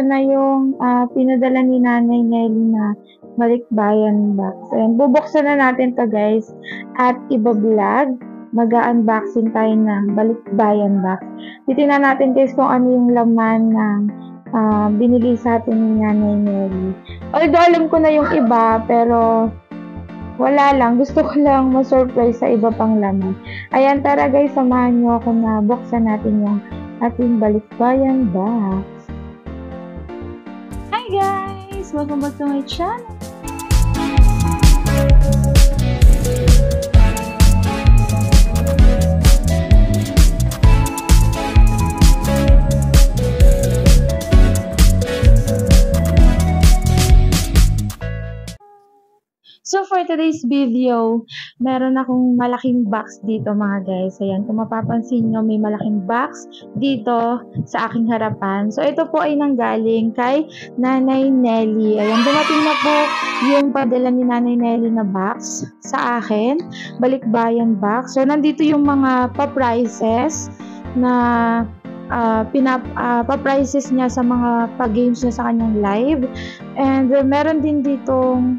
ito na yung pinadala ni Nanay Nelly na balikbayan box. Ayan, bubuksan na natin to guys at iba-vlog. Mag-unboxing tayo ng balikbayan box. Titingnan natin guys kung ano yung laman ng binili sa atin ni Nanay Nelly. Although alam ko na yung iba, pero wala lang. Gusto ko lang ma-surprise sa iba pang laman. Ayan, tara guys, samahan nyo ako na buksan natin yung ating balikbayan box. Hi guys! Welcome back to my channel! So for today's video, meron akong malaking box dito mga guys. Ayan, kung mapapansin nyo, may malaking box dito sa aking harapan. So ito po ay nanggaling kay Nanay Nelly. Ayan, dumating na po yung padala ni Nanay Nelly na box sa akin. Balikbayan box. So nandito yung mga pa-prices na pa-prices niya sa mga pa-games niya sa kanyang live. And meron din ditong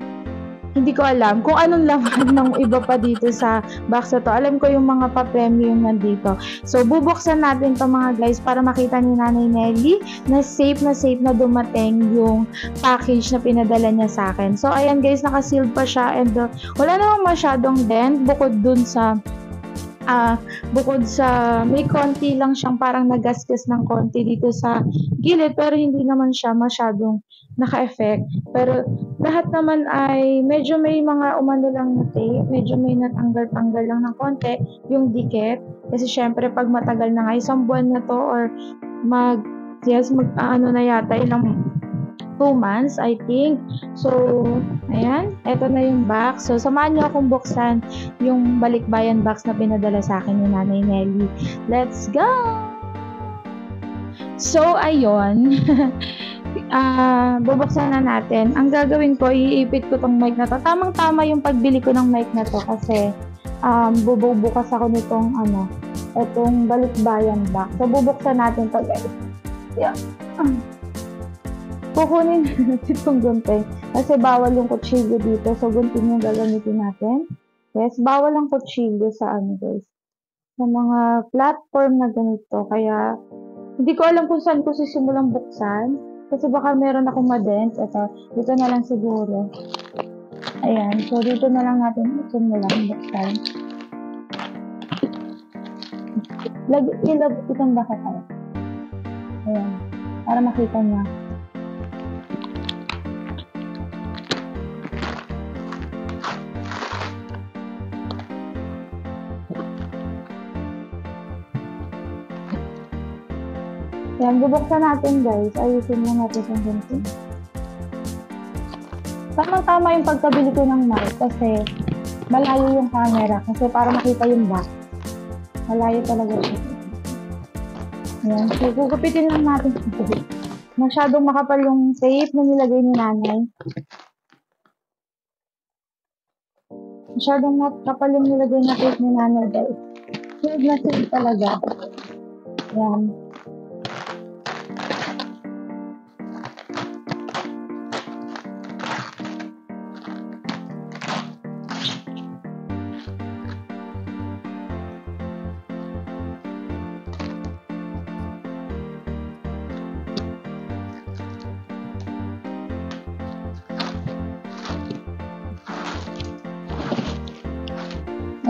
hindi ko alam kung anong laman ng iba pa dito sa box na to. Alam ko yung mga pa-premium nandito. So, bubuksan natin to mga guys para makita ni Nanay Nelly na safe na dumating yung package na pinadala niya sa akin. So, ayan guys, naka-sealed pa siya and wala namang masyadong dent bukod dun sa may konti lang siyang parang nagasgas ng konti dito sa gilid pero hindi naman siya masyadong naka-effect. Pero lahat naman ay medyo may mga umano lang na tape, medyo may natanggal-tanggal lang ng konti yung dikit. Kasi syempre pag matagal na nga, isang buwan na to or ano na yata, ilang 2 months, I think. So, ayan. Ito na yung box. So, samahan niyo akong buksan yung balikbayan box na pinadala sa akin ni Nanay Nelly. Let's go! So, ayun. Bubuksan na natin. Ang gagawin ko, iipit ko tong mic na to. Tamang-tama yung pagbili ko ng mic na to kasi bubukas ako nitong itong balikbayan box. So, bubuksan natin to guys. Yeah. Kukunin natin itong gunting kasi bawal yung kutsilyo dito. So, gunting yung gagamitin natin. Yes, bawal ang kutsilyo sa guys. Sa mga platform na ganito. Kaya, hindi ko alam kung saan ko sisimulang buksan. Kasi baka meron akong madent. Ito, dito na lang siguro. Ayan. So, dito na lang natin simulang buksan. Ilab itong baka tayo. Ayan. Para makita niya. Yan, bubuksan natin guys. Ayusin mo natin yung gunting. Tama-tama yung pagkabili ko ng mic kasi malayo yung camera kasi para makita yung back. Malayo talaga siya. Yan. So, gugupitin lang natin ito. Masyadong makapal yung tape na nilagay ni Nanay. Masyadong makapal yung nilagay na tape ni Nanay guys. Save na save talaga. Yan.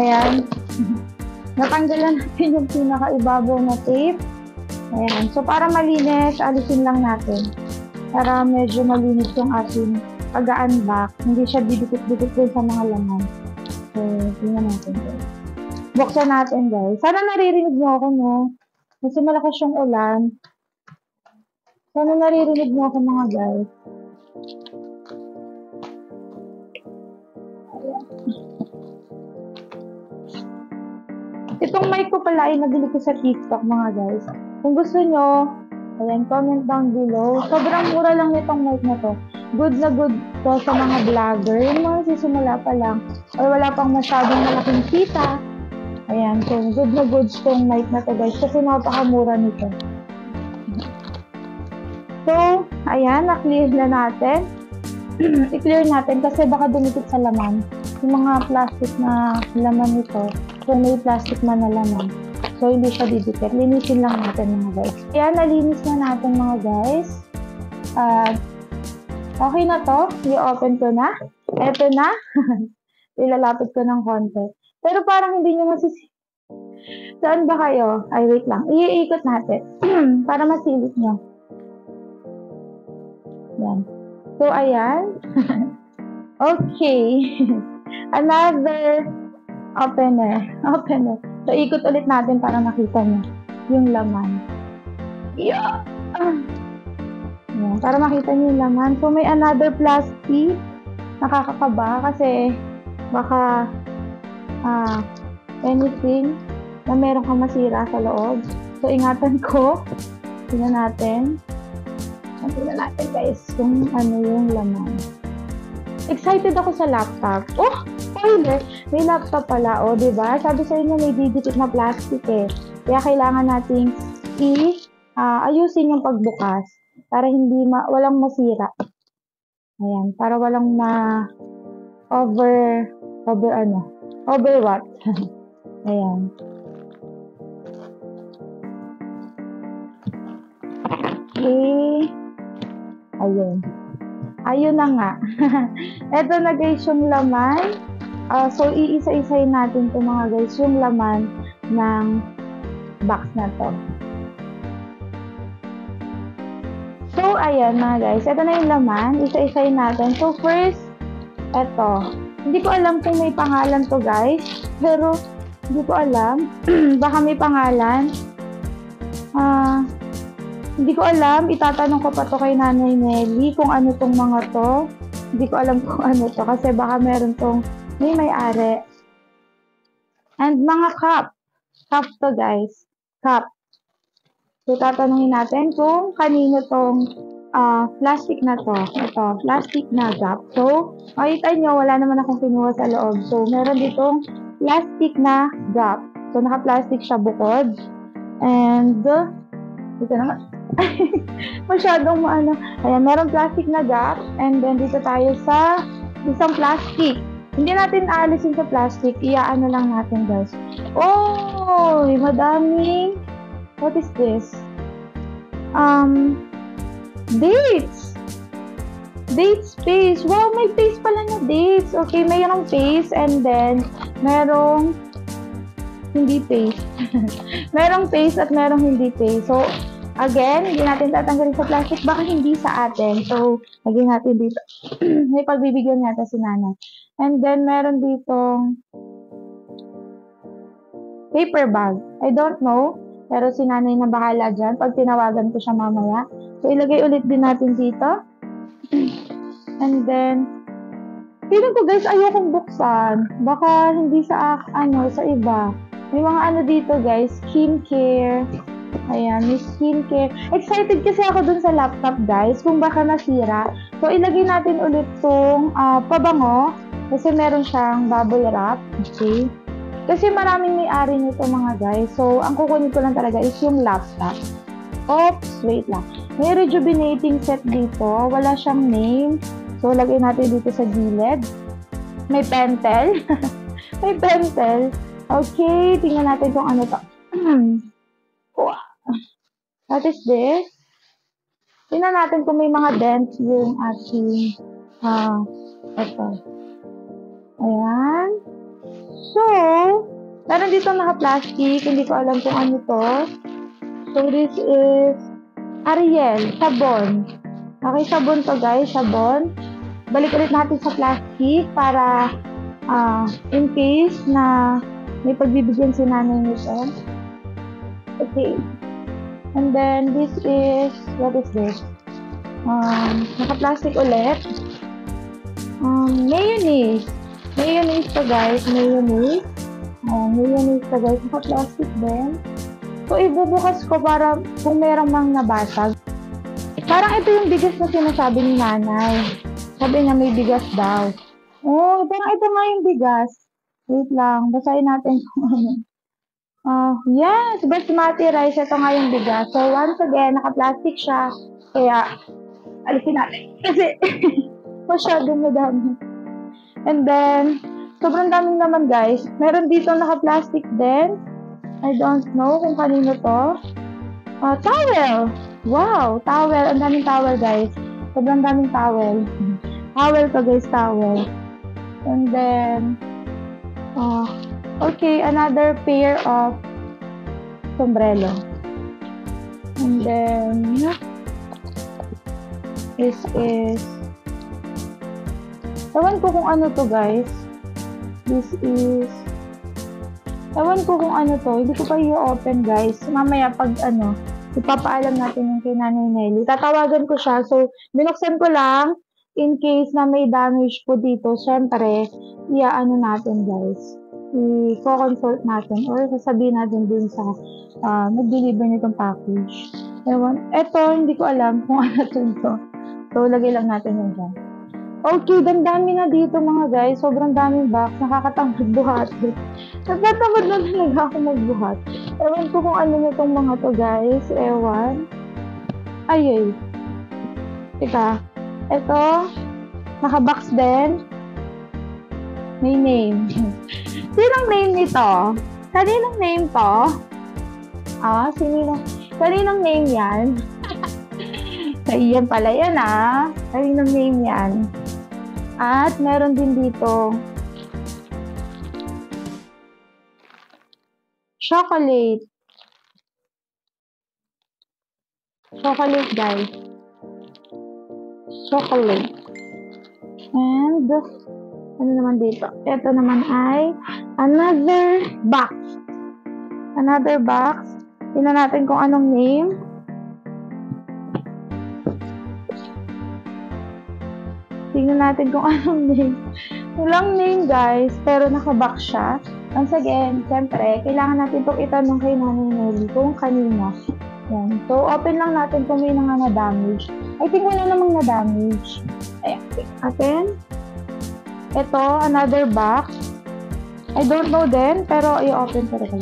Ayan. Natanggalan natin yung pinaka-ibabaw na tape. Ayan. So, para malinis, alisin lang natin. Para medyo malinis yung ating pag-unbox. Hindi siya didikit-dikit din sa mga laman. So, tingnan natin guys. Buksan natin guys. Sana naririnig mo ako, no? Kasi malakas yung ulan. Sana naririnig mo ako mga guys. Ayan. Itong mic ko pala ay nabili ko sa TikTok mga guys. Kung gusto nyo, ayan, comment down below. Sobrang mura lang itong mic na to. Good na good to sa mga vlogger. Yung mga sisimula pa lang or wala pang masyadong malaking kita. Ayan, so good na good tong mic na to guys kasi napakamura nito. So, Ayan, na-clear na natin. I-clear natin kasi baka dumikit sa laman. Yung mga plastic na laman nito, kung may plastic man na laman. So, hindi siya didikit. Linisin lang natin mga guys. Ayan, nalinis na natin mga guys. Okay na to. I-open ko na. Eto na. Ilalapit ko ng konti. Pero parang hindi nyo Saan ba kayo? Ay, wait lang. Iikot natin. Para masilip nyo. Yan. So, ayan. Okay. Another opener. So, ikot ulit natin para makita nyo yung laman. Yeah. Yan. Para makita nyo yung laman. So, may another plastic. Nakakakaba kasi baka anything na meron kang masira sa loob. So, ingatan ko. Tingnan natin. Tingnan natin guys kung ano yung laman. Excited ako sa laptop. Oh! Spoiler! May laptop pala. O, diba? Sabi sa inyo may didikit na plastic eh. Kaya kailangan nating ayusin yung pagbukas para hindi walang masira. Ayan. Para walang over what? Ayan. Okay. Ayun na nga. Ito na guys yung laman. So, iisa-isayin natin ito mga guys, yung laman ng box na to. So, ayan mga guys. Ito na yung laman. Isa-isayin natin. So, first, ito. Hindi ko alam kung may pangalan to guys. Pero, hindi ko alam. Baka may pangalan. Hindi ko alam. Itatanong ko pa to kay Nanay Nelly kung ano tong mga to. Hindi ko alam kung ano to. Kasi baka meron tong may-ari. And mga cup. Cup to guys. Cup. So, tatanungin natin kung kanino tong plastic na to. Ito, plastic na cup. So, makita nyo, wala naman akong kinuha sa loob. So, meron ditong plastic na cup. So, naka-plastic siya bukod. And, dito naman. Masyadong Ayan, meron plastic na cup. And then, dito tayo sa isang plastic. Hindi natin aalisin sa plastic. Iyaano lang natin, guys. Oh, madaming. What is this? Dates. Dates paste. Wow, may paste pala na dates. Okay, mayroong paste and then merong hindi paste. Merong paste at merong hindi paste. So, again, hindi natin tatanggalin sa plastic. Baka hindi sa atin. So, lagyan natin dito. May pagbibigyan yata si Nanay. And then, meron ditong paper bag. I don't know. Pero si Nanay na bahala dyan. Pag tinawagan ko siya mamaya. So, ilagay ulit din natin dito. And then, feeling ko guys, ayokong buksan. Baka hindi sa sa iba. May mga dito guys, skincare. Ayan, may skincare. Excited kasi ako dun sa laptop guys, kung baka nasira. So, ilagay natin ulit tong pabango. Kasi meron siyang bubble wrap. Okay. Kasi maraming may-ari nito mga guys. So, ang kukunin ko lang talaga is yung laptop. Oops, wait lang. May rejuvenating set dito. Wala siyang name. So, lagay natin dito sa gilid. May pentel. May pentel. Okay, tingnan natin kung ano to. What is this? Tingnan natin kung may mga dents yung ating ito. Ayan. So, meron dito naka-plastic. Hindi ko alam kung ano to. So, this is Ariel, sabon. Okay, sabon to guys, sabon. Balik ulit natin sa plastic para in case na may pagbibigyan si Nanay nito. Okay. And then, this is, what is this? Naka-plastic ulit. Mayonnaise. Mayonnaise to guys, mayonnaise. Mayonnaise to guys, naka-plastic din. So, ibubukas ko para kung merong mang nabasag. Parang ito yung bigas na sinasabi ni Nanay. Sabi niya may bigas daw. Oh, parang ito nga yung bigas. Wait lang, basahin natin kung ano. Yes, basmati rice. Ito nga yung bigas. So, once again, naka-plastic siya. Kaya, Alisin natin. Kasi, masyadong madami. And then, sobrang daming naman guys. Meron dito naka-plastic din. I don't know kung kanino to. Towel! Wow! Towel. Ang daming towel guys. Sobrang daming towel. Towel to guys, towel. And then, okay, another pair of sombrero. And then, this is, ewan ko kung ano to guys. This is, ewan ko kung ano to. Hindi ko pa i-open guys. Mamaya pag ipapaalam natin yung kay Nanay Nelly. Tatawagan ko siya. So, binuksan ko lang in case na may damage po dito. Siyempre, natin guys. I-consult natin or sasabihin natin din sa nag-deliver nitong package. Ewan. Eto, hindi ko alam kung ano to. So, lagay lang natin yun dyan. Okay, dami na dito mga guys. Sobrang daming box. Nakakatamad buhatin. Nagtatamad na talaga ako magbuhat. Ewan ko kung ano na itong mga to guys. Ewan. Ayay. Teka. Ito. Nakabox din. May name. Sinong name nito? Kaninong name to? Kaninong name yan? Yan pala yan Kaninong name yan? At meron din dito chocolate. Chocolate guys. Chocolate. And ano naman dito? Ito naman ay another box. Another box. Tingnan natin kung anong name. Tingnan natin kung anong name. Walang name guys, pero nakabox siya. Once again, siyempre, kailangan natin itong itanong kay Nanay Nelly kung kanina. Yan. So, open lang natin kung may na-damage. I think wala namang na-damage. Ayan. Open. Ito, another box. I don't know din, pero i-open ko rin.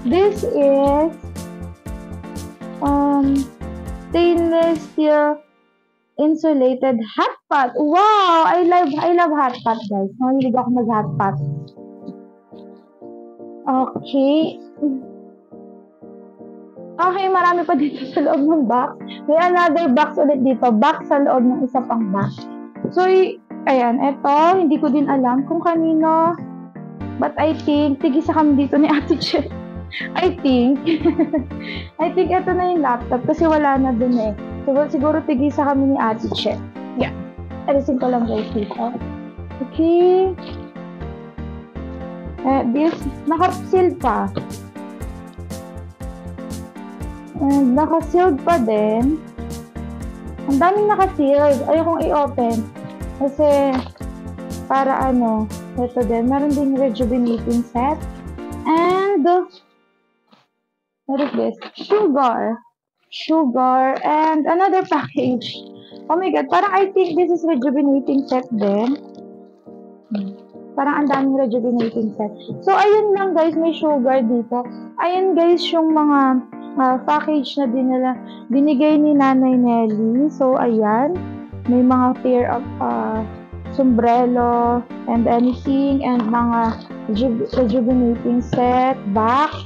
This is stainless steel insulated hot pot. Wow! I love hot pot, guys. Mahilig ako mag-hot pot. Okay. Okay, marami pa dito sa loob ng box. May another box ulit dito. Box sa loob ng isa pang box. So, ayan. Ito, hindi ko din alam kung kanino. But I think, tigisa kami dito ni Ate Che. I think ito na yung laptop kasi wala na dun eh. Siguro tigisa kami ni Ate Che. Yeah. Alisin ko lang guys dito. Okay. This, naka-seal pa. And naka-sealed pa din. Ang daming naka-sealed. Ayokong i-open. Kasi, para ito din. Meron din rejuvenating set. And, what is this? Sugar, and another package. Oh my god, parang I think this is rejuvenating set din. Parang ang daming rejuvenating set. So, ayun lang guys, may sugar dito. Ayun guys, yung mga package na binigay ni Nanay Nelly. So, ayan. May mga pair of sombrero and anything and mga rejuvenating set, box,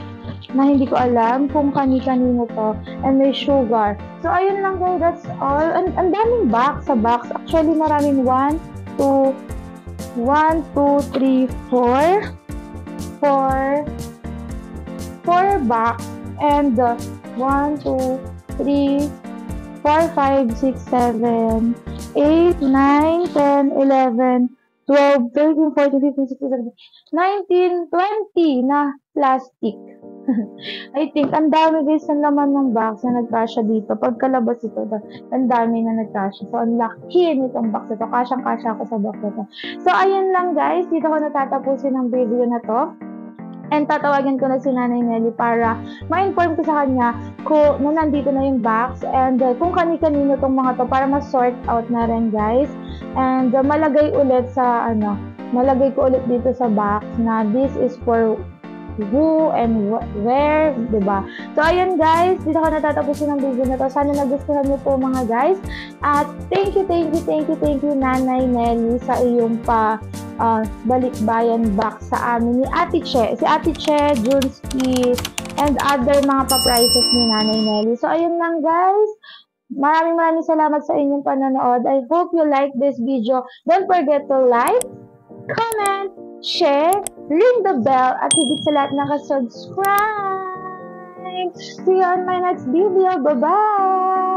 na hindi ko alam kung kani-kanino to. And may sugar. So, ayun lang guys. That's all. Ang daming box sa box. Actually, maraming 1, 2, 3, 4 box. And 1, 2, 3, 4, 5, 6, 7, 8, 9, 10, 11, 12, 13, 14, 15, 16, 17, 19, 20 na plastic. I think, ang dami guys ng laman ng box na nagkasya dito. Pagkalabas ito, ang dami na nagkasya. So, ang laki nitong box ito. Kasyang-kasya ako sa box ito. So, ayun lang guys. Dito ko natatapusin ang video na to. And tatawagan ko na si Nanay Nelly para ma-inform ko sa kanya kung nandito na yung box and kung kani-kanino tong mga to para ma-sort out na rin guys. And malagay ko ulit dito sa box na this is for who and where, diba? So, ayun guys, dito ko natatapusin ang video na to. Sana nagustuhan niyo po mga guys. At thank you Nanay Nelly sa iyong balikbayan back sa amin ni Ate Che. Si Ate Che, Junski, and other mga pa-prizes ni Nanay Nelly. So, ayun lang guys. Maraming salamat sa inyong panonood. I hope you like this video. Don't forget to like, comment, share, ring the bell, at higit sa lahat nakasubscribe. See you on my next video. Bye-bye!